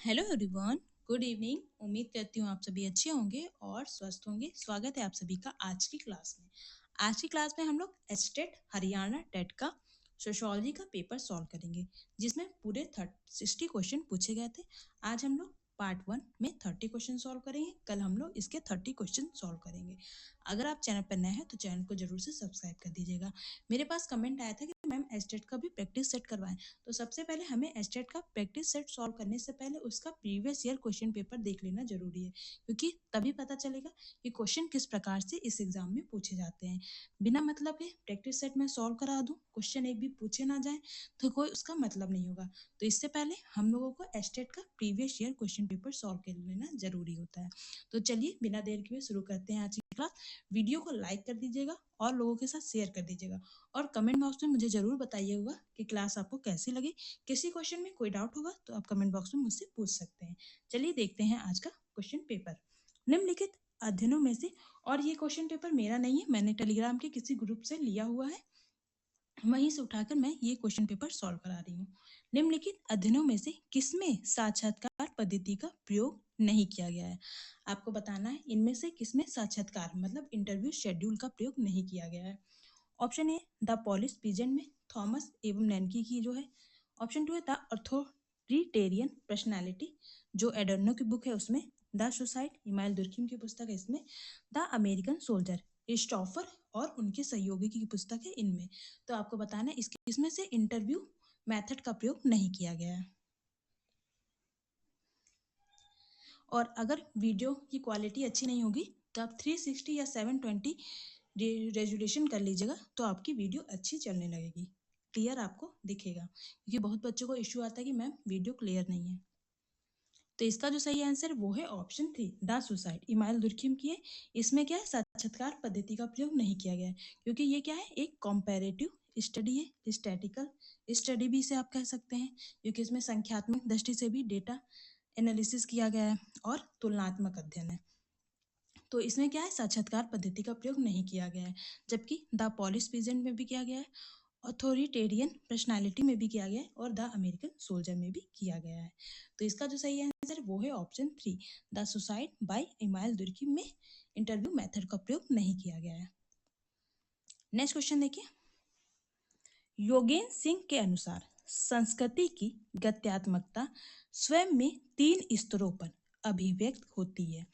Hello everyone, good evening. उम्मीद करती हूँ आप सभी अच्छे होंगे और स्वस्थ होंगे। स्वागत है आप सभी का आज की क्लास में। आज की क्लास में हम लोग एस्टेट हरियाणा टेट का सोशियोलॉजी का पेपर सॉल्व करेंगे, जिसमें पूरे 60 क्वेश्चन पूछे गए थे। आज हम लोग पार्ट 1 में 30 क्वेश्चन सॉल्व करेंगे। कल हम लोग इसके 30 क्वेश्चन सॉल्व करेंगे। अगर आप चैनल पर नए हैं तो चैनल को जरूर से सब्सक्राइब कर दीजिएगा। मेरे पास कमेंट आया था कि मैम एस्टेट का भी प्रैक्टिस सेट करवाएं, तो सबसे पहले हमें एस्टेट का प्रैक्टिस सेट सॉल्व करने से पहले उसका प्रीवियस ईयर क्वेश्चन पेपर देख लेना जरूरी है, क्योंकि तभी पता चलेगा कि क्वेश्चन किस प्रकार से इस एग्जाम में पूछे जाते हैं। बिना मतलब के प्रैक्टिस सेट में सॉल्व करा दूं, क्वेश्चन एक भी पूछे ना जाए तो कोई उसका मतलब नहीं होगा। तो इससे पहले हम लोगों को एस्टेट का previous year question paper solve कर लेना जरूरी होता है। तो चलिए बिना देर किए शुरू करते हैं आज की क्लास। वीडियो को लाइक कर दीजिएगा और लोगों के साथ शेयर कर दीजिएगा, और कमेंट बॉक्स में मुझे जरूर बताइएगा कि क्लास आपको कैसी लगी। किसी क्वेश्चन में कोई डाउट होगा तो आप कमेंट बॉक्स में मुझसे पूछ सकते हैं। चलिए देखते हैं आज का क्वेश्चन पेपर। निम्नलिखित अध्ययनों में से, और ये क्वेश्चन पेपर मेरा नहीं है, मैंने टेलीग्राम के किसी ग्रुप से लिया हुआ है, वहीं से उठाकर मैं ये क्वेश्चन पेपर सॉल्व करा रही हूँ। निम्नलिखित अध्ययनों में से किसमें साक्षात्कार पद्धति का प्रयोग नहीं किया गया है? आपको बताना है इनमें से किसमें साक्षात्कार मतलब इंटरव्यू शेड्यूल का प्रयोग नहीं किया गया है। Option A the polish peasant में थॉमस एवं नैनकी की जो है। ऑप्शन 2 है द अथॉरिटेरियन पर्सनालिटी, जो एडर्नो की बुक है उसमें। द सुसाइड, इमाइल दुर्खिम की पुस्तक है इसमें। द अमेरिकन सोल्जर, स्टॉफर और उनके सहयोगी की पुस्तक है इनमें। तो आपको बताना है इसमें से इंटरव्यू मेथड का प्रयोग नहीं किया गया है। और अगर वीडियो की क्वालिटी अच्छी नहीं होगी तो आप 360 या 720 रेजुलेशन कर लीजिएगा, तो आपकी वीडियो अच्छी चलने लगेगी, क्लियर आपको दिखेगा। क्योंकि बहुत बच्चों को इश्यू आता है कि मैम वीडियो क्लियर नहीं है। तो इसका जो सही आंसर वो है option 3 the suicide, email Durkheim की है। इसमें क्या है, साक्षात्कार पद्धति का प्रयोग नहीं किया गया है, क्योंकि ये क्या है, एक कॉम्पेरेटिव स्टडी है, स्टैटिकल स्टडी भी इसे आप कह सकते हैं, क्योंकि इसमें संख्यात्मक दृष्टि से भी डेटा एनालिसिस किया गया है और तुलनात्मक अध्ययन है। तो इसमें क्या है, साक्षात्कार पद्धति का प्रयोग नहीं किया गया है। जबकि द पॉलिश पीजेंट में भी किया गया है, अथॉरिटेरियन पर्सनालिटी में भी किया गया है और द अमेरिकन सोल्जर में भी किया गया है। तो इसका जो सही आंसर वो है option 3 the suicide bye email Durkheim में इंटरव्यू मेथड का प्रयोग नहीं किया गया है। नेक्स्ट क्वेश्चन देखिए। योगेंद्र सिंह के अनुसार संस्कृति की गत्यात्मकता स्वयं में 3 स्तरों पर अभिव्यक्त होती है,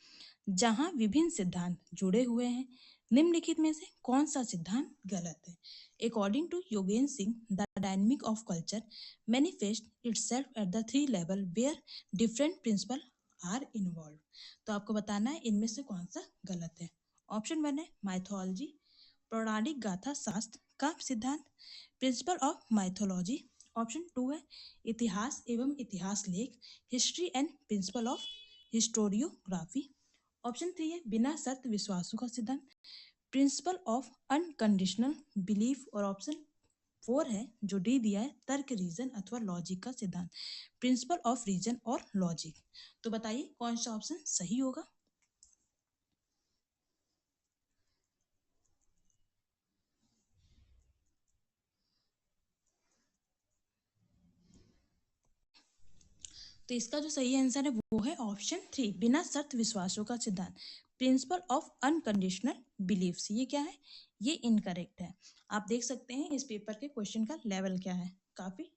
जहां विभिन्न सिद्धांत जुड़े हुए हैं। निम्नलिखित में से कौन सा सिद्धांत गलत है? According to Yogendra Singh, the dynamic of culture manifest itself at the 3 level where different principle are involve. तो आपको बताना है इनमें से कौन सा गलत है। ऑप्शन 1 है माइथोलॉजी, पौराणिक गाथा शास्त्र का सिद्धांत, प्रिंसिपल ऑफ माइथोलॉजी। ऑप्शन 2 है इतिहास एवं इतिहास लेख, history and principle of historiography. Option 3 है बिना शर्त विश्वासों का सिद्धांत, प्रिंसिपल ऑफ अनकंडीशनल बिलीफ। और ऑप्शन 4 है जो डी दिया है, तर्क रीजन अथवा लॉजिक का सिद्धांत, प्रिंसिपल ऑफ रीजन और लॉजिक। तो बताइए कौन सा ऑप्शन सही होगा? तो इसका जो सही आंसर है वो है ऑप्शन 3 बिना शर्त विश्वासों का सिद्धांत, प्रिंसिपल ऑफ अनकंडीशनल बिलीफ्स। ये क्या है, ये इनकरेक्ट है। आप देख सकते हैं इस पेपर के क्वेश्चन का लेवल क्या है, काफी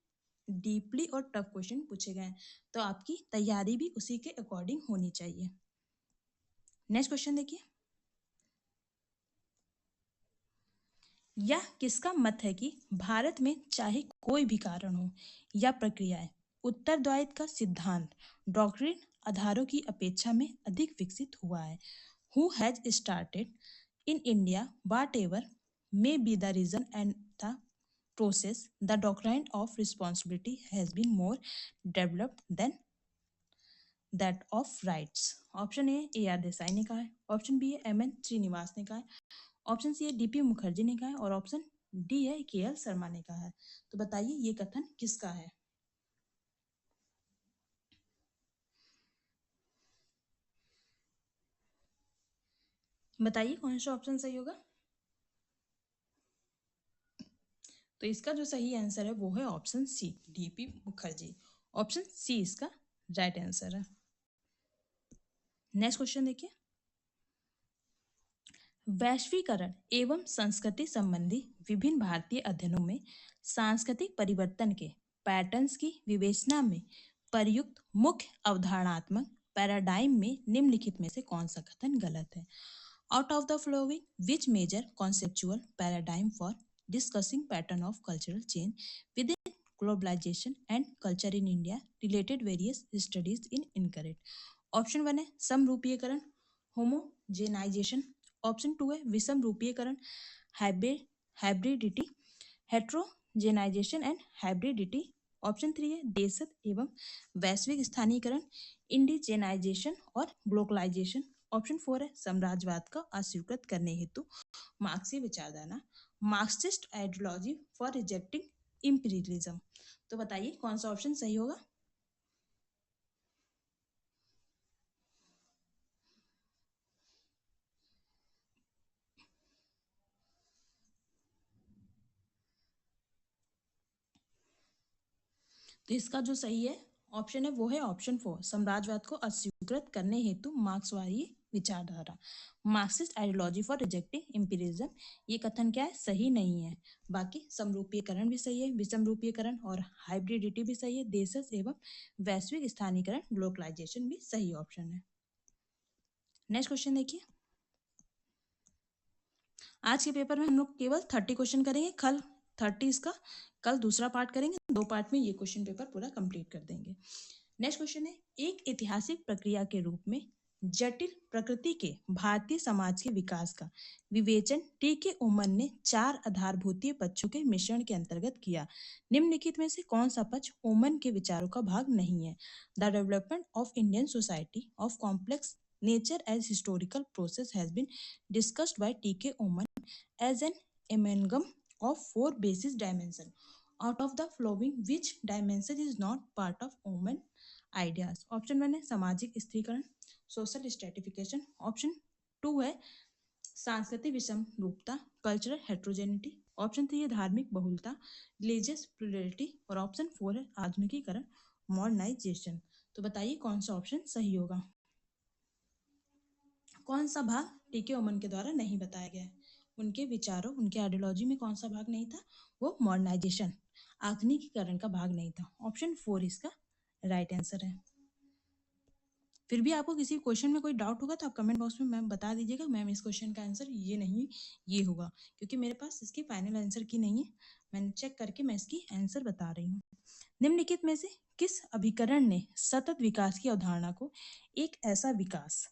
डीपली और टफ क्वेश्चन पूछे गए हैं, तो आपकी तैयारी भी उसी के अकॉर्डिंग होनी चाहिए। नेक्स्ट क्वेश्चन देखिए। यह किसका मत है कि भारत में चाहे कोई भी कारण हो या प्रक्रियाएं, उत्तरदायित्व का सिद्धांत डॉक्ट्रिन आधारों की अपेक्षा में अधिक विकसित हुआ है? Who has started in India whatever may be the reason and the process, the doctrine of responsibility has been more developed than that of rights. Option A R Desai ने कहा है, ऑप्शन बी है M N Srinivas ने कहा है, option C है DP Mukherjee ने कहा है, और ऑप्शन डी है के एल शर्मा ने कहा है। तो बताइए ये कथन किसका है? बताइए कौन सा ऑप्शन सही होगा? तो इसका जो सही आंसर है वो है option C DP Mukherjee. Option C इसका राइट आंसर है। नेक्स्ट क्वेश्चन देखिए, वैश्वीकरण एवं संस्कृति संबंधी विभिन्न भारतीय अध्ययनों में सांस्कृतिक परिवर्तन के पैटर्न्स की विवेचना में प्रयुक्त मुख्य अवधारणात्मक पैराडाइम में निम्नलिखित में से कौन सा कथन गलत है? Out of the following which major conceptual paradigm for discussing pattern of cultural change within globalisation and culture in India related various studies in incorrect? Option one है समरूपीयकरण, होमोजेनाइजेशन। ऑप्शन टू है विषम रूपीयकरण, hybridity, heterogenisation and hybridity. Option three है देशज एवं वैश्विक स्थानीयकरण, इंडिजेनाइजेशन और ग्लोबलाइजेशन। ऑप्शन फोर है साम्राज्यवाद का अस्वीकृत करने हेतु मार्क्सीय विचारधारा, Marxist ideology for rejecting imperialism. तो बताइए कौन सा ऑप्शन सही होगा? तो इसका जो सही है ऑप्शन है वो है ऑप्शन फोर, साम्राज्यवाद को अस्वीकृत करने हेतु मार्क्सवादी विचारधारा, Marxist ideology for rejecting imperialism. ये कथन क्या है? सही नहीं है। बाकी समरूपीकरण भी सही है, विषम रूपीकरण और हाइब्रिडिटी भी सही है, देशज एवं वैश्विक स्थानीयकरण ग्लोबलाइजेशन भी सही ऑप्शन है। नेक्स्ट क्वेश्चन देखिए, आज के पेपर में हम लोग केवल 30 क्वेश्चन करेंगे, कल 30 इसका कल दूसरा पार्ट करेंगे, 2 पार्ट में ये क्वेश्चन पेपर पूरा कंप्लीट कर देंगे। नेक्स्ट क्वेश्चन है, एक ऐतिहासिक प्रक्रिया के रूप में जटिल प्रकृति के भारतीय समाज के विकास का विवेचन टी के ओमन ने 4 आधारभूतीय पक्षों के मिश्रण के अंतर्गत किया। निम्नलिखित में से कौन सा पक्ष ओमन के विचारों का भाग नहीं है? The development of Indian society of complex nature as historical process has been discussed by T.K. Oman as an amalgam of 4 basis dimension. Out of the following, which dimension is not part of Oman ideas? Option one है सामाजिक स्त्रीकरण, social stratification. Option two है सांस्कृतिक विषम रूपता, cultural heterogeneity. Option three है धार्मिक बहुलता, religious plurality. और option four है आधुनिकीकरण, मॉडर्नाइजेशन। तो बताइए कौन सा ऑप्शन सही होगा? कौन सा भाग टी.के. ओमन के द्वारा नहीं बताया गया है? उनके विचारों, उनके आइडियोलॉजी में कौन सा भाग नहीं था? वो मॉडर्नाइजेशन, आधुनिकीकरण का भाग नहीं था। ऑप्शन फोर इसका राइट आंसर है। फिर भी आपको किसी क्वेश्चन में कोई डाउट होगा तो आप कमेंट बॉक्स में मैम बता दीजिएगा, मैम इस क्वेश्चन का आंसर ये नहीं ये होगा, क्योंकि मेरे पास इसकी फाइनल आंसर की नहीं है, मैंने चेक करके मैं इसकी आंसर बता रही हूँ। निम्नलिखित में से किस अभिकरण ने सतत विकास की अवधारणा को एक ऐसा विकास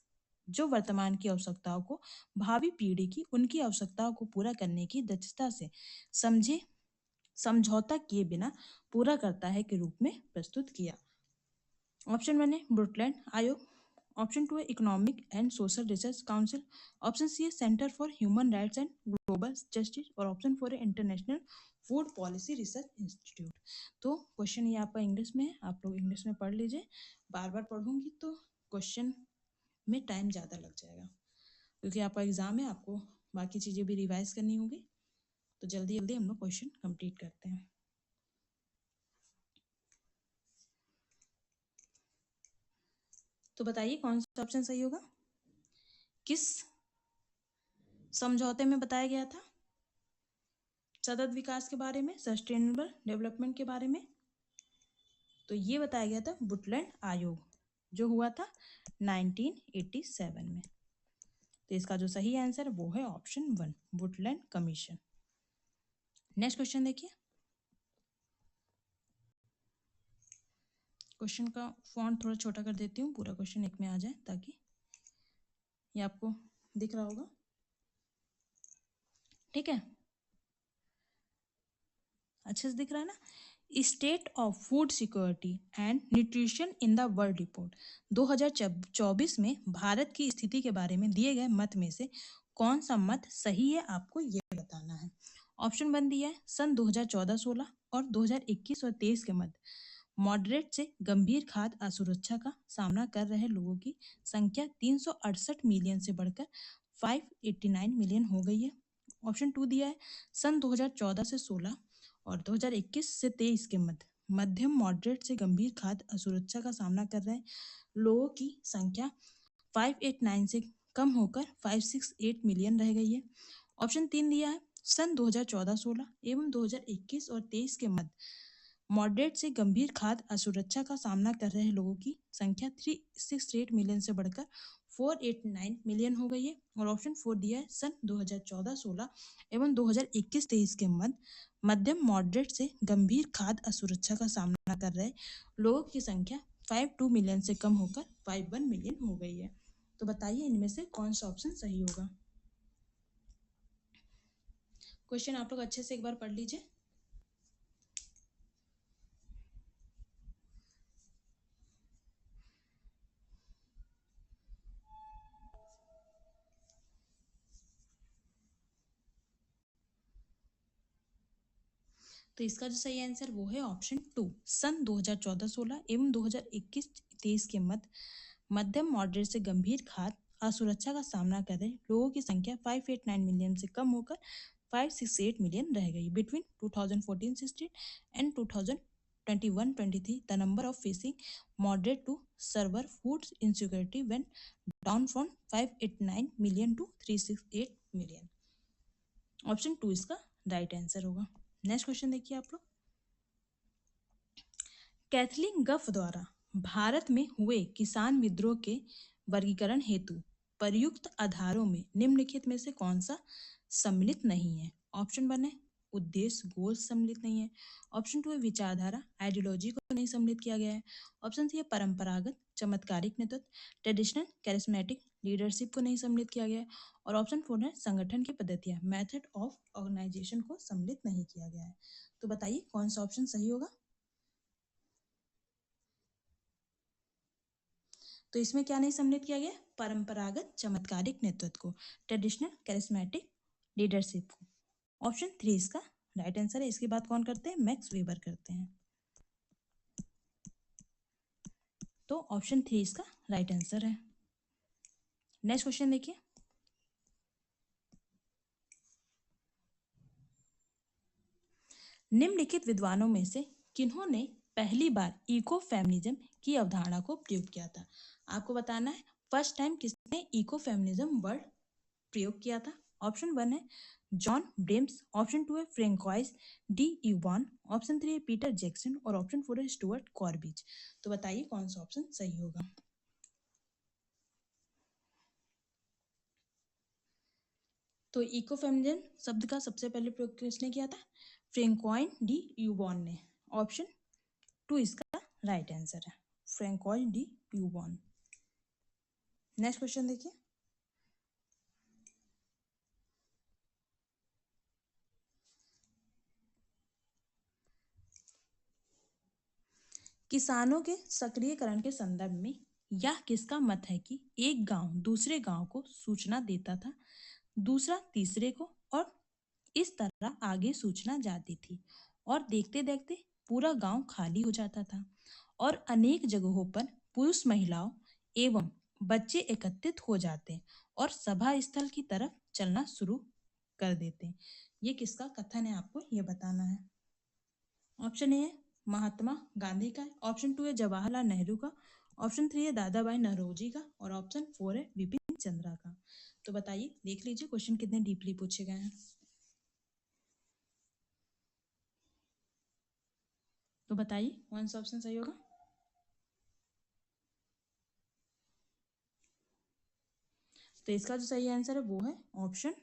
जो वर्तमान की आवश्यकताओं को भावी पीढ़ी की उनकी आवश्यकताओं को पूरा करने की दक्षता से समझे समझौता किए बिना पूरा करता है के रूप में प्रस्तुत किया? ऑप्शन वन है ब्रुटलैंड आयोग, ऑप्शन टू है Economic and Social Research Council, option C है Centre for Human Rights and Global Justice, और ऑप्शन फोर है International Food Policy Research Institute. तो क्वेश्चन ये आपका इंग्लिश में है, आप लोग इंग्लिश में पढ़ लीजिए, बार बार पढ़ूंगी तो क्वेश्चन में टाइम ज़्यादा लग जाएगा, क्योंकि आपका एग्जाम है, आपको बाकी चीज़ें भी रिवाइज करनी होगी। तो जल्दी जल्दी हम लोग क्वेश्चन कंप्लीट करते हैं। तो बताइए कौन सा ऑप्शन सही होगा? किस समझौते में बताया गया था सतत विकास के बारे में, सस्टेनेबल डेवलपमेंट के बारे में? तो ये बताया गया था बुटलैंड आयोग, जो हुआ था 1987 में। तो इसका जो सही आंसर वो है option one, Brundtland Commission. Next question देखिए, क्वेश्चन का फॉन्ट थोड़ा छोटा कर देती हूँ, पूरा क्वेश्चन एक में आ जाए, ताकि ये आपको दिख रहा होगा, ठीक है? अच्छे से दिख रहा है ना? State of food security and nutrition in the world report 2024 में भारत की स्थिति के बारे में दिए गए मत में से कौन सा मत सही है, आपको ये बताना है। ऑप्शन वन दिया है सन 2014-16 और 2021 और 23 के मध्य मॉडरेट से गंभीर खाद्य असुरक्षा का सामना कर रहे लोगों की संख्या 368 मिलियन से बढ़कर 589 मिलियन हो गई है। ऑप्शन टू दिया है सन 2014 से 16 और 2021 से 23 के मध्य मध्यम मॉडरेट से गंभीर खाद्य असुरक्षा का सामना कर रहे लोगों की संख्या 589 से कम होकर 568 मिलियन रह गई है। ऑप्शन 3 दिया है, सन 2014-16 एवं 2021 और 23 के मध्य मॉडरेट से गंभीर खाद्य असुरक्षा का सामना कर रहे लोगों की संख्या 368 मिलियन से बढ़कर 489 मिलियन हो गई है। और ऑप्शन 4 दिया है, सन 2014-16 एवं 2021-23 के मध्य मध्यम मॉडरेट से गंभीर खाद्य असुरक्षा का सामना कर रहे लोगों की संख्या 52 मिलियन से कम होकर 51 मिलियन हो गई है। तो बताइए इनमें से कौन सा ऑप्शन सही होगा। क्वेश्चन आप लोग अच्छे से एक बार पढ़ लीजिए। तो इसका जो सही आंसर वो है ऑप्शन 2, सन 2014-16 एवं 2021-23 के मध्यम मॉडरेट से गंभीर खाद्य असुरक्षा का सामना कर रहे लोगों की संख्या 589 मिलियन से कम होकर 568 मिलियन रह गई। Between 2014-16 and 2021-23 the number of facing moderate to severe food insecurity went down from 589 million to 368 million. Option 2 इसका राइट आंसर होगा। नेक्स्ट क्वेश्चन देखिए आप लोग। कैथलीन गफ द्वारा भारत में हुए किसान विद्रोह के वर्गीकरण हेतु प्रयुक्त आधारों में निम्नलिखित में से कौन सा सम्मिलित नहीं है। ऑप्शन 1 है उद्देश्य गोल सम्मिलित नहीं है। ऑप्शन 2 है विचारधारा आइडियोलॉजी को नहीं सम्मिलित किया गया है। ऑप्शन 3 है परंपरागत चमत्कारिक नेतृत्व ट्रेडिशनल कैरिस्मेटिक लीडरशिप को नहीं सम्मिलित किया गया है। और ऑप्शन 4 है संगठन की पद्धतियां मेथड ऑफ ऑर्गेनाइजेशन को सम्मिलित नहीं किया गया है। तो बताइए कौन सा ऑप्शन सही होगा। तो इसमें क्या नहीं सम्मिलित किया गया, परंपरागत चमत्कारिक नेतृत्व को ट्रेडिशनल कैरिस्मेटिक लीडरशिप को। ऑप्शन 3 इसका राइट आंसर है। इसकी बात कौन करते हैं, मैक्स वेबर करते हैं। तो ऑप्शन 3 इसका राइट आंसर है। नेक्स्ट क्वेश्चन देखिए। निम्नलिखित विद्वानों में से किन्होंने पहली बार इको फेमिनिज्म की अवधारणा को प्रयोग किया था। आपको बताना है फर्स्ट टाइम किसने इको फेमिनिज्म वर्ड प्रयोग किया था। ऑप्शन 1 है जॉन ब्रेम्स, ऑप्शन 2 है फ्रेंकोइस डी यूवान, ऑप्शन 3 है पीटर जैक्सन और ऑप्शन 4 है स्टुअर्ट कॉर्बिज। तो बताइए कौन सा ऑप्शन सही होगा। तो इको फेमिनिज्म शब्द का सबसे पहले प्रयोग किसने किया था, फ्रेंकोइन डी यूवान ने। ऑप्शन 2 इसका राइट आंसर है, फ्रेंकोइन डी यूवान। नेक्स्ट क्वेश्चन देखिए। किसानों के सक्रियकरण के संदर्भ में यह किसका मत है कि एक गांव दूसरे गांव को सूचना देता था, दूसरा तीसरे को, और इस तरह आगे सूचना जाती थी और देखते देखते पूरा गांव खाली हो जाता था और अनेक जगहों पर पुरुष महिलाओं एवं बच्चे एकत्रित हो जाते और सभा स्थल की तरफ चलना शुरू कर देते। ये किसका कथन है, आपको ये बताना है। ऑप्शन ए है महात्मा गांधी का, ऑप्शन 2 है जवाहरलाल नेहरू का, ऑप्शन 3 है दादा भाई नौरोजी का और ऑप्शन 4 है विपिन चंद्रा का। तो बताइए, देख लीजिए क्वेश्चन कितने डीपली पूछे गए हैं। तो बताइए कौन सा ऑप्शन सही होगा। तो इसका जो सही आंसर है वो है ऑप्शन,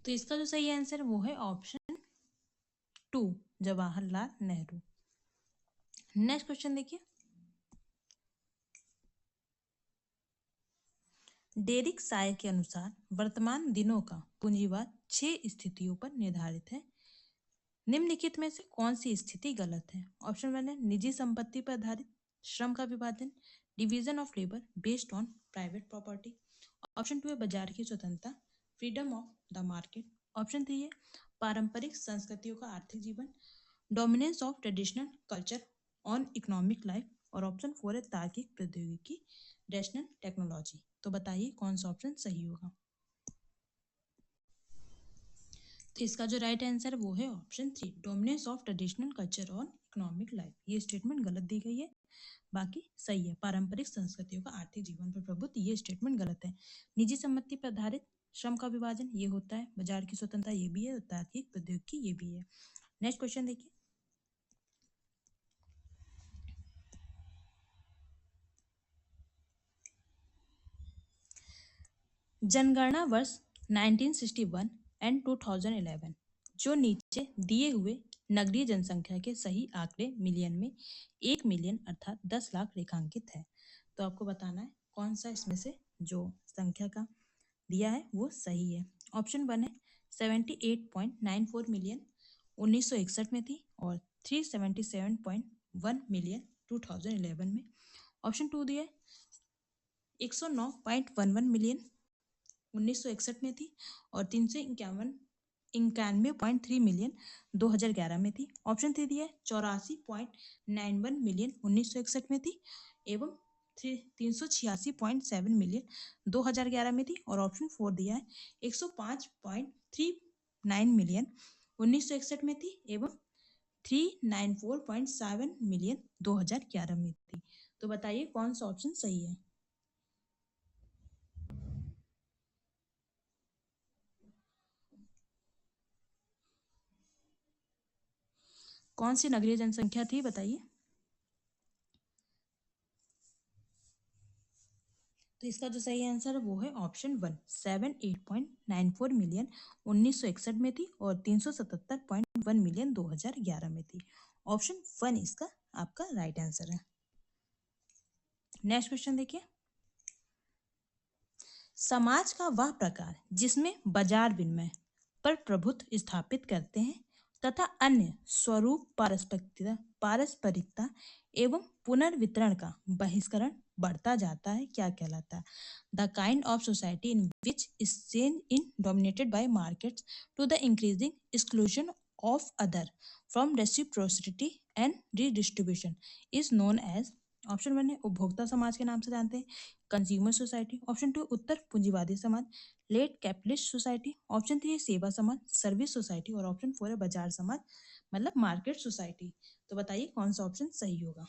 तो इसका जो सही आंसर है वो है option 2 Jawaharlal Nehru. Next question देखिए। डेरिक साय के अनुसार वर्तमान दिनों का पूंजीवाद 6 स्थितियों पर निर्धारित है। निम्नलिखित में से कौन सी स्थिति गलत है। ऑप्शन 1 है निजी संपत्ति पर आधारित श्रम का विभाजन, division of labour based on private property. Option 2 है बाजार की स्वतंत्रता, freedom of the market. Option 3 है पारंपरिक संस्कृतियों का आर्थिक जीवन, dominance of traditional culture on economic life. और ऑप्शन 4 है तार्किक प्रौद्योगिकी, रैशनल टेक्नोलॉजी। तो बताइए कौन सा ऑप्शन सही होगा। तो इसका जो राइट आंसर है वो है option 3, dominance of traditional culture on economic life. ये स्टेटमेंट गलत दी गई है, बाकी सही है। पारंपरिक संस्कृतियों का आर्थिक जीवन पर प्रभुत्व, ये स्टेटमेंट गलत है। निजी सम्मति पर आधारित श्रम का विभाजन ये होता है। बाजार की स्वतंत्रता ये भी है। तार्किक प्रौद्योगिकी ये भी है। नेक्स्ट क्वेश्चन देखिए। जनगणना वर्ष 1961 एंड 2011 जो नीचे दिए हुए नगरीय जनसंख्या के सही आंकड़े मिलियन में 1 मिलियन अर्थात 10 लाख रेखांकित है। तो आपको बताना है कौन सा इसमें से जो संख्या का दिया है वो सही है। ऑप्शन 1 है 78.94 मिलियन 1961 में थी और 377.1 मिलियन 2011 में। ऑप्शन 2 दिया है 109.11 मिलियन 1961 में थी और 391.3 मिलियन 2011 में थी। ऑप्शन 3 दिया है 84.91 मिलियन 1961 में थी एवं 386.7 मिलियन 2011 में थी। और ऑप्शन 4 दिया है 105.39 मिलियन 1961 में थी एवं 394.7 मिलियन 2011 में थी। तो बताइए कौन सा ऑप्शन सही है। कौन सी नगरीय जनसंख्या थी बताइए। तो इसका जो सही आंसर है वो है ऑप्शन 1, 78.94 मिलियन 1961 में थी और 377.1 मिलियन 2011 में थी। ऑप्शन 1 इसका आपका राइट आंसर है। नेक्स्ट क्वेश्चन देखिए। समाज का वह प्रकार जिसमें बाजार विनिमय पर प्रभुत्व स्थापित करते हैं तथा अन्य स्वरूप पारस्परिकता एवं पुनर्वितरण का बहिष्करण बढ़ता जाता है क्या कहलाता है। The kind of society in which is seen in dominated by markets to the increasing exclusion of other from reciprocity and redistribution is known as। Option 1 है उपभोक्ता समाज के नाम से जानते हैं, कंज्यूमर सोसाइटी। ऑप्शन 2 उत्तर पूंजीवादी समाज, लेट कैपिटलिस्ट सोसाइटी। ऑप्शन 3 है सेवा समाज, सर्विस सोसाइटी। और ऑप्शन 4 है बाजार समाज मतलब मार्केट सोसाइटी। तो बताइए कौन सा ऑप्शन सही होगा।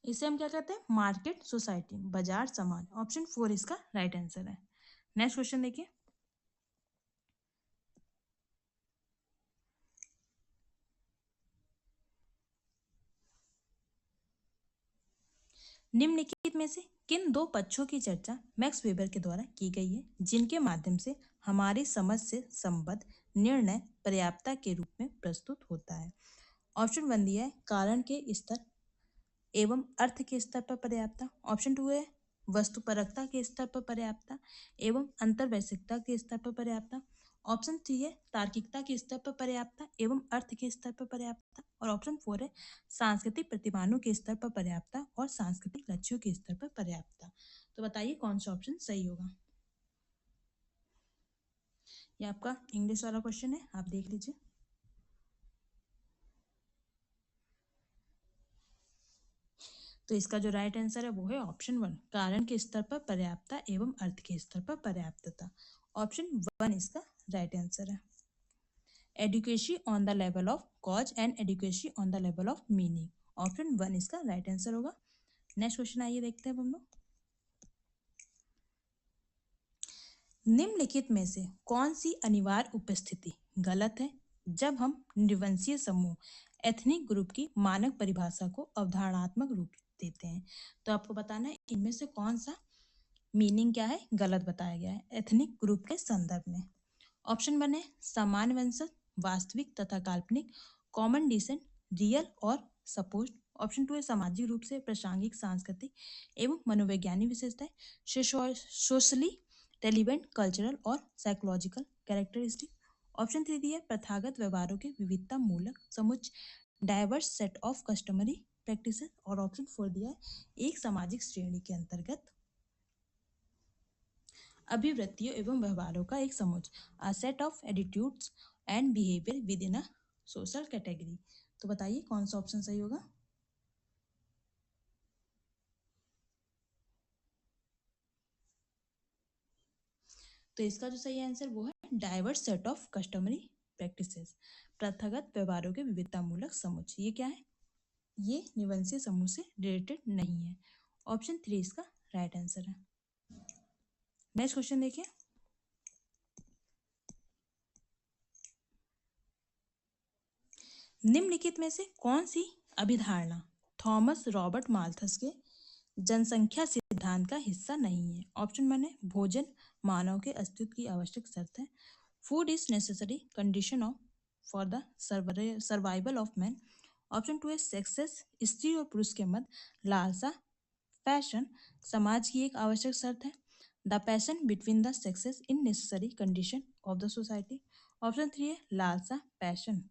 इसे हम क्या कहते हैं, मार्केट सोसाइटी, बाजार समाज। ऑप्शन 4 इसका राइट आंसर है। नेक्स्ट क्वेश्चन देखिए। निम्नलिखित में से किन दो पक्षों की चर्चा मैक्स वेबर के द्वारा की गई है जिनके माध्यम से हमारी समझ से संबद्ध निर्णय पर्याप्तता के रूप में प्रस्तुत होता है। ऑप्शन 1 दिया है कारण के स्तर एवं अर्थ के स्तर पर पर्याप्तता। ऑप्शन 2 है वस्तुपरकता के स्तर पर पर्याप्तता एवं अंतर्वैश्विकता के स्तर पर पर्याप्तता। ऑप्शन 3 है तार्किकता के स्तर पर पर्याप्तता एवं अर्थ के स्तर पर पर्याप्तता। और ऑप्शन 4 है सांस्कृतिक प्रतिमानों के स्तर पर पर्याप्तता और सांस्कृतिक लक्ष्यों के स्तर पर पर्याप्तता। तो बताइए कौन सा ऑप्शन सही होगा। ये आपका इंग्लिश वाला क्वेश्चन है, आप देख लीजिए। तो इसका जो राइट आंसर है वो है ऑप्शन 1, कारण के स्तर पर पर्याप्तता एवं अर्थ के स्तर पर पर्याप्तता। ऑप्शन 1 इसका राइट आंसर है। Adequacy on the level of cause and adequacy on the level of meaning. Option 1 इसका राइट आंसर होगा। नेक्स्ट क्वेश्चन आइए देखते हैं हम लोग। निम्नलिखित में से कौन सी अनिवार्य उपस्थिति गलत है जब हम नृवंशीय समूह एथनिक ग्रुप की मानक परिभाषा को अवधारणात्मक रूप देते हैं। तो आपको बताना है इनमें से कौन सा मीनिंग क्या है गलत बताया गया है एथनिक ग्रुप के संदर्भ में। ऑप्शन 1 है सामान्य वंशज, वास्तविक तथा काल्पनिक, कॉमन डिसेंट, रियल और सपोज्ड। ऑप्शन 2 है सामाजिक रूप से प्रासंगिक, सांस्कृतिक एवं मनोवैज्ञानिक विशेषताएं, सोशली रेलिवेंट, कल्चरल और साइकोलॉजिकल कैरेक्टरिस्टिक। ऑप्शन 3 दिया प्रथागत व्यवहारों के विविधता मूलक समुच्चय, diverse set of customary practices. और ऑप्शन 4 दिया है एक सामाजिक श्रेणी के अंतर्गत अभिवृत्तियों एवं व्यवहारों का एक समुच्चय, a set of attitudes and behaviour with in a social category. तो बताइए कौन सा ऑप्शन सही होगा। तो इसका जो सही आंसर वो है diverse set of customary practices, प्रथागत व्यवहारों के विविधतामूलक समुच्चय। ये क्या है? ये निवंशीय समूह से रिलेटेड नहीं है। ऑप्शन 3 इसका राइट आंसर है। नेक्स्ट क्वेश्चन देखिए, निम्नलिखित में से कौन सी अभिधारणा थॉमस रॉबर्ट माल्थस के जनसंख्या सिद्धांत का हिस्सा नहीं है? ऑप्शन 1 है भोजन मानव के अस्तित्व की आवश्यक शर्त है, food is necessary condition of for the survival of man. Option 2 है सेक्सेस स्त्री और पुरुष के मध्य लालसा पैशन समाज की एक आवश्यक शर्त है, the passion between the sexes in necessary condition of the society. Option 3 है लालसा पैशन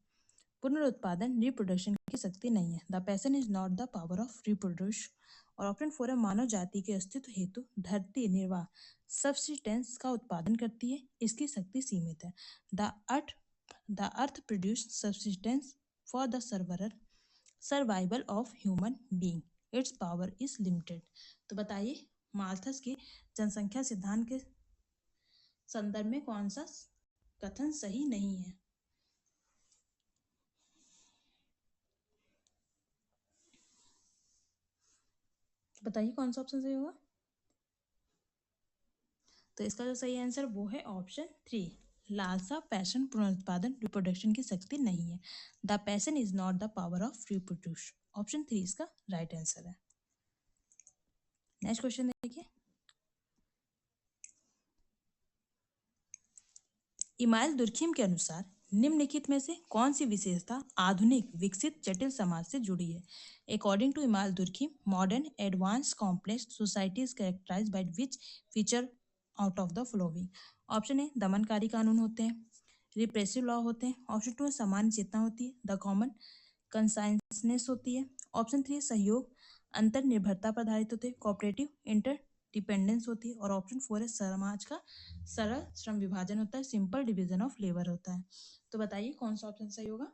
पुनरुत्पादन रिप्रोडक्शन की शक्ति नहीं है, the passion is not the power of reproduce. और ऑप्शन 4 है मानव जाति के अस्तित्व हेतु धरती निर्वाह सब्सिस्टेंस का उत्पादन करती है, इसकी शक्ति सीमित है, the earth produce subsistence for the survival of human being, it's power is limited. तो बताइए माल्थस के जनसंख्या सिद्धांत के संदर्भ में कौन सा कथन सही नहीं है? बताइए कौन सा ऑप्शन सही होगा? तो इसका जो सही आंसर वो है ऑप्शन 3, लालसा पैशन पुनरुत्पादन रिप्रोडक्शन की शक्ति नहीं है, the passion is not the power of reproduce. Option 3 इसका राइट आंसर है। नेक्स्ट क्वेश्चन देखिए, इमाइल दुर्खिम के अनुसार निम्नलिखित में से कौन सी विशेषता आधुनिक विकसित जटिल समाज से जुड़ी है? According to Emile Durkheim modern advance complex society is characterized by which feature out of the following? Option A दमनकारी कानून होते हैं, रिप्रेसिव लॉ होते हैं। ऑप्शन 2 है सामान्य चेतना होती है, द कॉमन कंसाइंसनेस होती है। ऑप्शन 3 है सहयोग अंतर निर्भरता पर आधारित होते हैं, कोऑपरेटिव इंटर डिपेंडेंस होती है। और ऑप्शन 4 है समाज का सरल श्रम विभाजन होता है, सिंपल डिवीजन ऑफ लेबर होता है। तो बताइए कौन सा ऑप्शन सही होगा?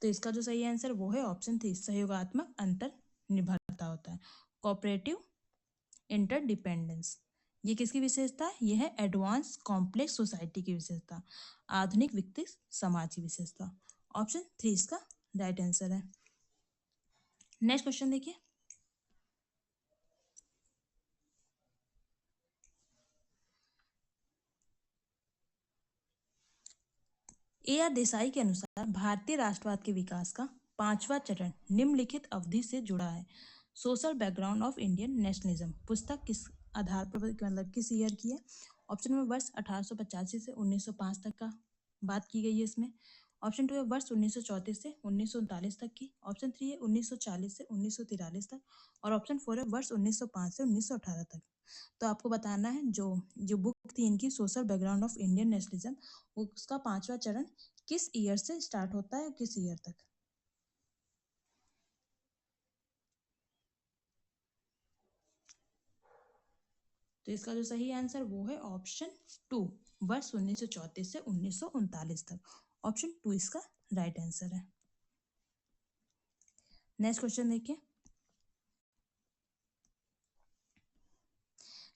तो इसका जो सही आंसर वो है ऑप्शन 3, सहयोगात्मक अंतर निर्भरता होता है, कोऑपरेटिव इंटरडिपेंडेंस। ये किसकी विशेषता है? ये है एडवांस कॉम्प्लेक्स सोसाइटी की विशेषता, आधुनिक विकसित समाज की विशेषता। ऑप्शन 3 इसका राइट आंसर है। नेक्स्ट क्वेश्चन देखिए, ए आर देसाई के अनुसार भारतीय राष्ट्रवाद के विकास का 5वां चरण निम्नलिखित अवधि से जुड़ा है, social background of Indian nationalism पुस्तक किस आधार पर मतलब किस ईयर की है? ऑप्शन में वर्ष 1885 से 1905 तक का बात की गई है इसमें। ऑप्शन 2 है वर्ष 1934 से 1939 तक की। ऑप्शन 3 है 1940 से 1943 तक। और ऑप्शन 4 है वर्ष 1905 से 1918 तक। तो आपको बताना है जो जो बुक थी इनकी social background of Indian nationalism, उसका 5वां चरण किस ईयर से स्टार्ट होता है, किस ईयर तक? तो इसका जो सही आंसर वो है ऑप्शन 2, वर्ष 1934 से 1939 तक। ऑप्शन 2 इसका राइट आंसर है। नेक्स्ट क्वेश्चन देखिए,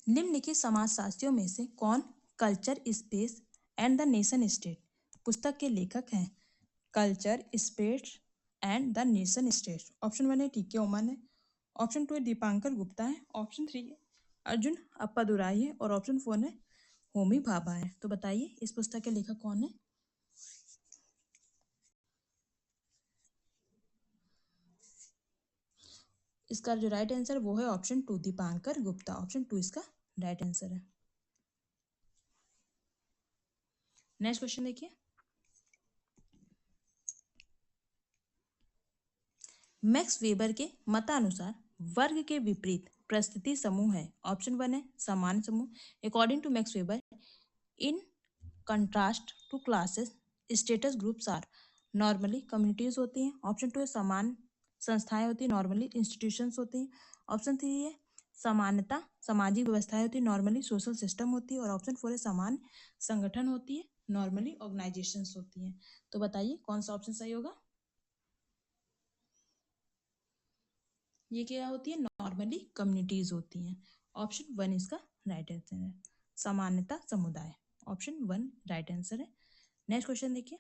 निम्नलिखित समाजशास्त्रियों में से कौन culture space and the nation state पुस्तक के लेखक हैं? Culture space and the nation state. Option 1 है टी के ओमन है, ऑप्शन 2 है दीपांकर गुप्ता है, ऑप्शन 3 है अर्जुन अप्पादुराई है, और ऑप्शन 4 है होमी भाभा है। तो बताइए इस पुस्तक के लेखक कौन है? इसका जो राइट आंसर वो है ऑप्शन 2 दीपांकर गुप्ता। ऑप्शन 2 इसका राइट आंसर है। नेक्स्ट क्वेश्चन देखिए, मैक्स वेबर के मतानुसार वर्ग के विपरीत परिस्थिति समूह है। ऑप्शन 1 है समान समूह, according to Max Weber in contrast to classes status groups are normally communities होती हैं। ऑप्शन 2 है समान संस्थाएं होती हैं, नॉर्मली इंस्टीट्यूशंस होती हैं। ऑप्शन 3 है समानता सामाजिक व्यवस्थाएं होती है, नॉर्मली सोशल सिस्टम होती है। और ऑप्शन 4 है समान संगठन होती है, नॉर्मली ऑर्गेनाइजेशंस होती हैं। तो बताइए कौन सा ऑप्शन सही होगा? ये क्या होती है? नॉर्मली कम्युनिटीज होती हैं। ऑप्शन वन इसका राइट आंसर है। सामान्यता समुदाय, ऑप्शन वन राइट आंसर है। नेक्स्ट क्वेश्चन देखिए।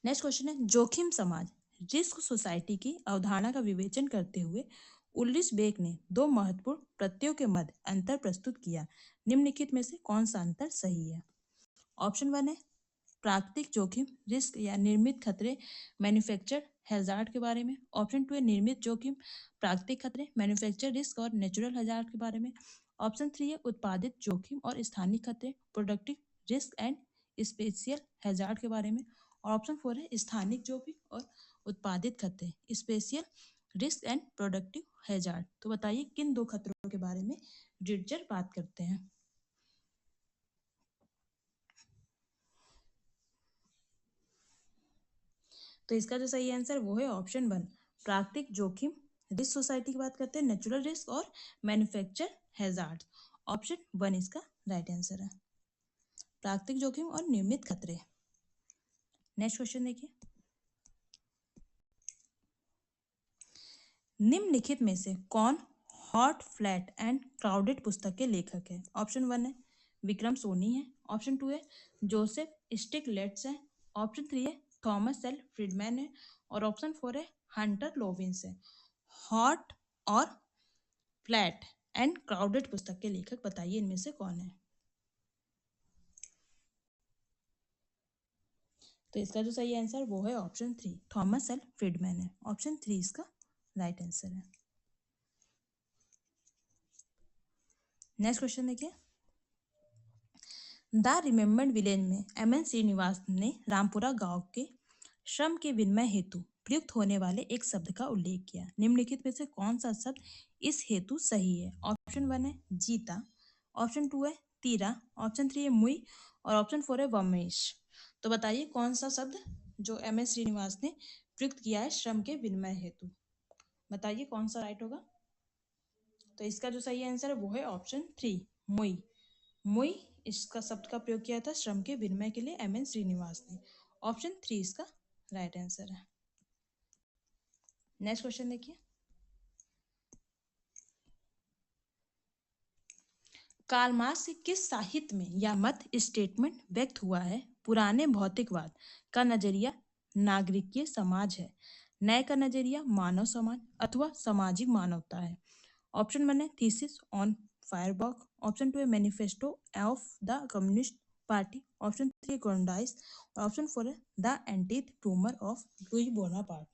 नेक्स्ट क्वेश्चन है जोखिम समाज रिस्क सोसाइटी की अवधारणा का विवेचन करते हुए उल्रिच बेक ने दो महत्वपूर्ण प्रत्ययों के मध्य अंतर प्रस्तुत किया। निम्नलिखित में से कौन सा अंतर सही है? ऑप्शन वन है प्राकृतिक जोखिम रिस्क या निर्मित खतरे मैन्युफैक्चर हैजार्ड के बारे में। ऑप्शन टू है निर्मित जोखिम प्राकृतिक खतरे मैन्युफैक्चर रिस्क और नेचुरल हैजार्ड के बारे में। ऑप्शन थ्री है उत्पादित जोखिम और स्थानीय खतरे productive risk and spatial hazard के बारे में। और ऑप्शन फोर है स्थानिक जोखिम और उत्पादित खतरे spatial risk and productive hazard. तो बताइए किन दो खतरों के बारे में डिटजर बात करते हैं? तो इसका जो सही आंसर वो है ऑप्शन वन प्राकृतिक जोखिम रिस्क सोसाइटी की बात करते हैं नेचुरल रिस्क और मैन्युफैक्चर हैजार्ड। ऑप्शन वन इसका राइट आंसर है प्राकृतिक जोखिम और निर्मित खतरे। नेक्स्ट क्वेश्चन देखिए। निम्नलिखित में से कौन हॉट फ्लैट एंड क्राउडेड पुस्तक के लेखक है? ऑप्शन वन है विक्रम सोनी है। ऑप्शन टू है जोसेफ स्टिगलेट्स है। ऑप्शन थ्री है थॉमस एल फ्रीडमैन है। और ऑप्शन फोर है हंटर लोविंस है। हॉट और फ्लैट एंड क्राउडेड पुस्तक के लेखक बताइए इनमें से कौन है? तो इसका जो सही आंसर वो है option three Thomas L Friedman है। ऑप्शन थ्री इसका राइट आंसर है। नेक्स्ट क्वेश्चन देखिए। द रिमेम्बर्ड विलेज में एम.एन. श्रीनिवास ने रामपुरा गांव के श्रम के विनिमय हेतु प्रयुक्त होने वाले एक शब्द का उल्लेख किया। निम्नलिखित में से कौन सा शब्द इस हेतु सही है? ऑप्शन वन है जीता। ऑप्शन टू है तीरा। ऑप्शन थ्री है मुई। और ऑप्शन फोर है वमेश। तो बताइए कौन सा शब्द जो एम.एस. श्रीनिवास ने प्रयुक्त किया है श्रम के विनिमय हेतु? बताइए कौन सा राइट होगा? तो इसका जो सही आंसर है वो है ऑप्शन थ्री मुई। मुई इसका शब्द का प्रयोग किया था श्रम के विनिमय के लिए एम.एन. श्रीनिवास ने। ऑप्शन थ्री इसका राइट आंसर है। नेक्स्ट क्वेश्चन देखिए। कार्ल मार्क्स के किस साहित्य में यह मत स्टेटमेंट व्यक्त हुआ है पुराने भौतिकवाद का नजरिया नागरिकीय समाज है, नए का नजरिया मानव समाज अथवा सामाजिक मानवता है? ऑप्शन वन है Thesis on Feuerbach. Option two है Manifesto of the Communist Party. Option three Grundrisse. और ऑप्शन फोर है the Eighteenth Brumaire of Louis Bonaparte.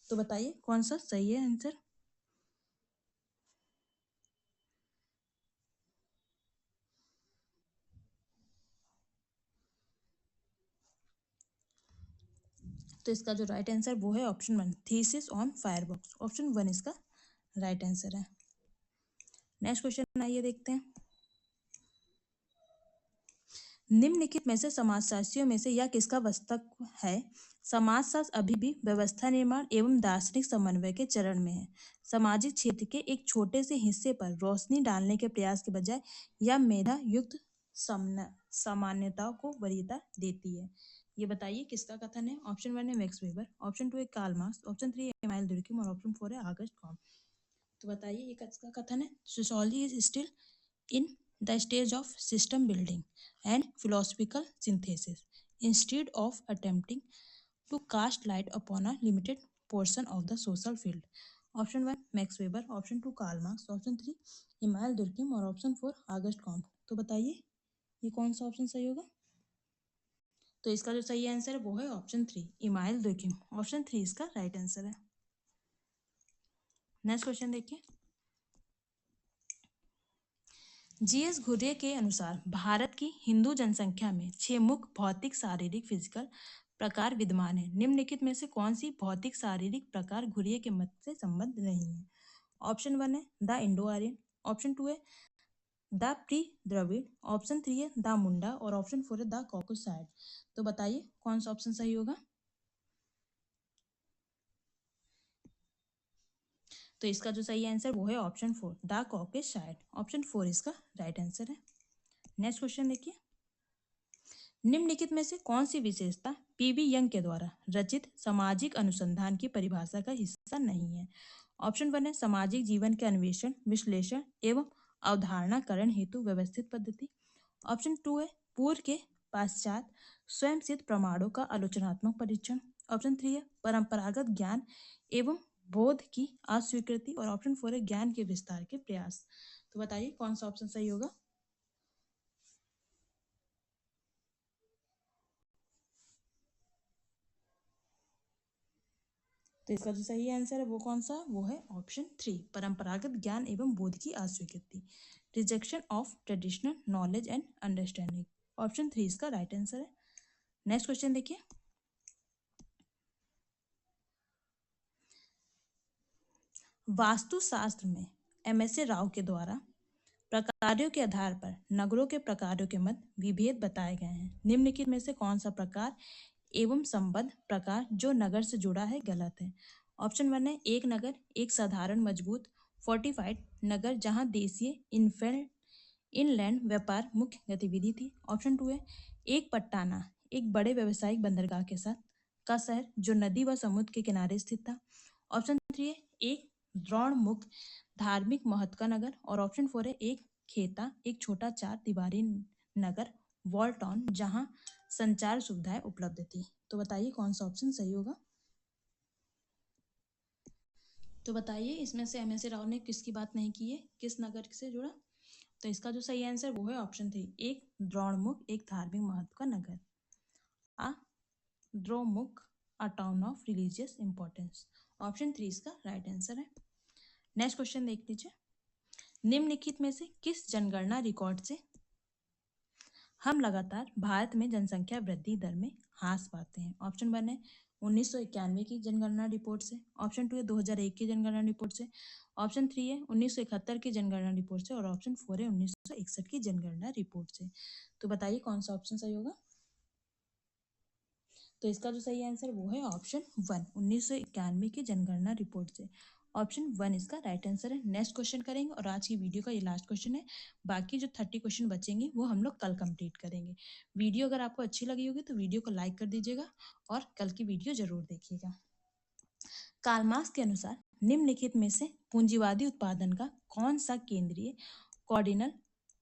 तो बताइए कौन सा सही है आंसर? तो इसका जो राइट आंसर वो है option one thesis on firebox. Option one इसका राइट आंसर है। नेक्स्ट क्वेश्चन आइए देखते हैं। निम्नलिखित में से समाजशास्त्रियों में से यह किसका वक्तव्य है? समाजशास्त्र अभी भी व्यवस्था निर्माण एवं दार्शनिक समन्वय के चरण में है। सामाजिक क्षेत्र के एक छोटे से हिस्से पर रोशनी डालने के प्रयास के बजाय यह मेधा युक्त सामान्यताओं को वरीयता देती है। ये बताइए किसका कथन है? ऑप्शन वन है मैक्स वेबर। ऑप्शन टू है कार्ल मार्क्स। ऑप्शन थ्री है इमानुएल दुर्कheim। और ऑप्शन फोर है आगस्ट कॉम्ट। तो बताइए ये किसका कथन है? Sociology is still in the stage of system building and philosophical synthesis instead of attempting to cast light upon a limited portion of the social field. Option one Max Weber. Option two Karl Marx. Option three Emmanuel Durkheim. और option four August Comte. तो बताइए ये कौन सा option सही होगा? तो इसका जो सही आंसर है वो है option three Emmanuel Durkheim. Option three इसका राइट आंसर है। नेक्स्ट क्वेश्चन देखिए। जीएस घुर्ये के अनुसार भारत की हिंदू जनसंख्या में 6 मुख्य भौतिक शारीरिक फिजिकल प्रकार विद्यमान है। निम्नलिखित में से कौन सी भौतिक शारीरिक प्रकार घुर्ये के मत से संबद्ध नहीं है? ऑप्शन वन है the Indo Aryan. Option two है the pre Dravid. Option three है द मुंडा। और ऑप्शन फोर है द कॉकसाइड। तो बताइए कौन सा ऑप्शन सही होगा? तो इसका जो सही आंसर वो है option four the Caucasoid. Option four इसका राइट आंसर है। नेक्स्ट क्वेश्चन देखिए। निम्नलिखित में से कौन सी विशेषता पीवी यंग के द्वारा रचित सामाजिक अनुसंधान की परिभाषा का हिस्सा नहीं है? ऑप्शन 1 है सामाजिक जीवन के अन्वेषण, विश्लेषण एवं अवधारणाकरण हेतु व्यवस्थित पद्धति। ऑप्शन 2 है पूर्व के पश्चात स्वयं सिद्ध प्रमाणों का आलोचनात्मक परीक्षण। ऑप्शन 3 है परंपरागत ज्ञान एवं बोध की अस्वीकृति। और ऑप्शन 4 है ज्ञान के विस्तार के प्रयास। तो बताइए कौन सा ऑप्शन सही होगा? तो इसका जो सही आंसर है वो कौन सा? वो है ऑप्शन 3, परंपरागत ज्ञान एवं बोध की अस्वीकृति, rejection of traditional knowledge and understanding. Option 3 इसका राइट आंसर है। नेक्स्ट क्वेश्चन देखिए, वास्तुशास्त्र में एमएसए राव के द्वारा प्रकारों के आधार पर नगरों के प्रकारों के मध्य विभेद बताए गए हैं। निम्नलिखित में से कौन सा प्रकार एवं संबद्ध प्रकार जो नगर से जुड़ा है गलत है? ऑप्शन 1 है एक नगर एक साधारण मजबूत फोर्टिफाइड नगर जहां देशीय इनलैंड व्यापार मुख्य गतिविधि थी। ऑप्शन 2 है एक पट्टाना एक बड़े व्यावसायिक बंदरगाह के साथ का शहर जो नदी व समुद्र के किनारे स्थित था। ऑप्शन 3 है एक द्रोण मुक्त धार्मिक महत्व का नगर। और ऑप्शन 4 है एक खेता एक छोटा चार दीवारी नगर वॉल टाउन जहां संचार सुविधाएं उपलब्ध थी। तो बताइए कौन सा ऑप्शन सही होगा? तो बताइए इसमें से एमएसए राव ने किसकी बात नहीं की है, किस नगर से जुड़ा? तो इसका जो सही आंसर वो है ऑप्शन 3, एक द्रोणमुख एक धार्मिक महत्व का नगर। आ द्रोमुख a town of religious importance. Option 3 इसका राइट आंसर है। नेक्स्ट क्वेश्चन देख लीजिए, निम्नलिखित में से किस जनगणना रिकॉर्ड से हम लगातार भारत में जनसंख्या वृद्धि दर में ह्रास पाते हैं? ऑप्शन 1 है 1991 की जनगणना रिपोर्ट से। ऑप्शन 2 है 2001 की जनगणना रिपोर्ट से। ऑप्शन 3 है 1971 की जनगणना रिपोर्ट से। और ऑप्शन 4 है 1961 की जनगणना रिपोर्ट से। तो बताइए कौन सा ऑप्शन सही होगा? तो इसका जो सही आंसर वो है ऑप्शन 1, 1991 की जनगणना रिपोर्ट से। ऑप्शन 1 इसका राइट आंसर है। नेक्स्ट क्वेश्चन करेंगे और आज की वीडियो का ये लास्ट क्वेश्चन है। बाकी जो 30 क्वेश्चन बचेंगे वो हम लोग कल कंप्लीट करेंगे। वीडियो अगर आपको अच्छी लगी होगी तो वीडियो को लाइक कर दीजिएगा और कल की वीडियो जरूर देखिएगा। कार्ल मार्क्स के अनुसार निम्नलिखित में से पूंजीवादी उत्पादन का कौन सा केंद्रीय कॉर्डिनल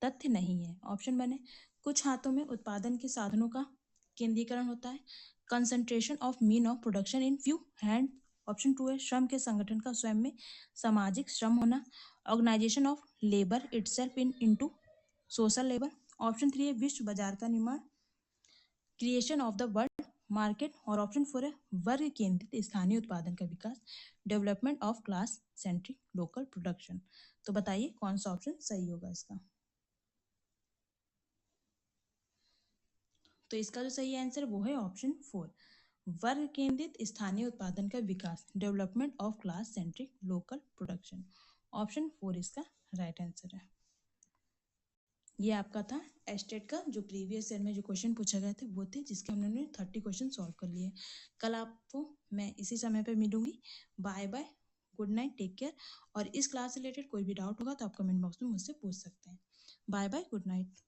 तथ्य नहीं है? ऑप्शन 1 है कुछ हाथों में उत्पादन के साधनों का केंद्रीकरण होता है, concentration of mean of production in few hand. Option 2 है श्रम के संगठन का स्वयं में सामाजिक श्रम होना, organisation of labour itself into social labour. Option 3 है विश्व बाजार का निर्माण, creation of the world market. और ऑप्शन 4 है वर्ग केंद्रित स्थानीय उत्पादन का विकास, development of class centric local production. तो बताइए कौन सा ऑप्शन सही होगा इसका? तो इसका जो सही आंसर वो है ऑप्शन 4, वर्ग केंद्रित स्थानीय उत्पादन का विकास, development of class centric local production. Option 4 इसका राइट आंसर है। ये आपका था एस्टेट का जो प्रीवियस ईयर में जो क्वेश्चन पूछे गए थे वो थे, जिसके हमने 30 क्वेश्चन सॉल्व कर लिए। कल आपको मैं इसी समय पे मिलूंगी। Bye bye, good night, take care. और इस क्लास से रिलेटेड कोई भी डाउट होगा तो आप कमेंट बॉक्स में मुझसे पूछ सकते हैं। Bye bye, good night.